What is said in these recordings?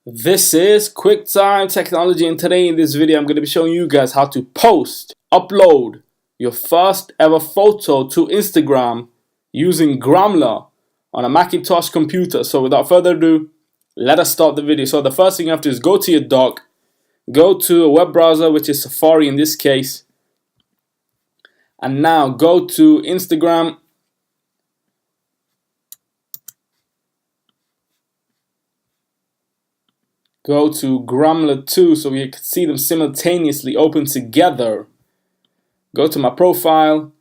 This is QuickTime Technology, and today in this video I'm going to be showing you guys how to upload your first ever photo to Instagram using Gramblr on a Macintosh computer. So without further ado, let us start the video. So the first thing you have to do is go to your dock, go to a web browser, which is Safari in this case, and now go to Instagram. Go to Gramblr too, so you can see them simultaneously open together. Go to my profile,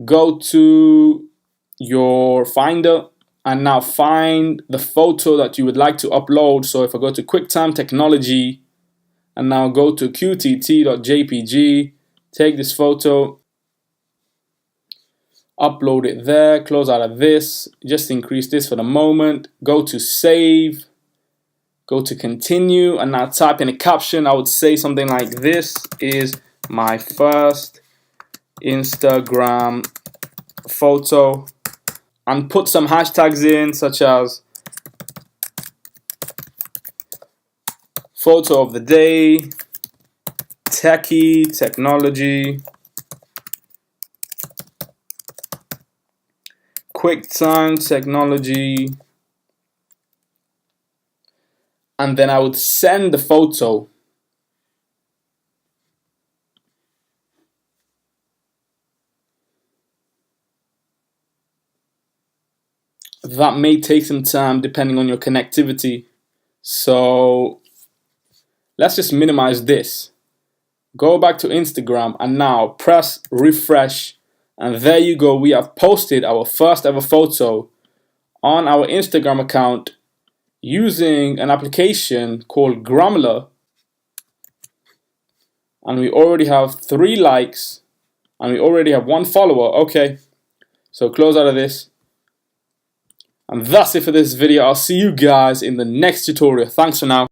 go to your finder, and now find the photo that you would like to upload. So if I go to QuickTime Technology, and now go to qtt.jpg, take this photo, upload it there, close out of this, just increase this for the moment, go to save, go to continue, and now type in a caption. I would say something like, "This is my first Instagram photo," and put some hashtags in, such as photo of the day, techie, technology, QuickTime Technology, and then I would send the photo. That may take some time depending on your connectivity. So let's just minimize this. Go back to Instagram and now press refresh. And there you go. We have posted our first ever photo on our Instagram account using an application called Gramblr. And we already have 3 likes and we already have 1 follower. Okay, so close out of this. And that's it for this video. I'll see you guys in the next tutorial. Thanks for now.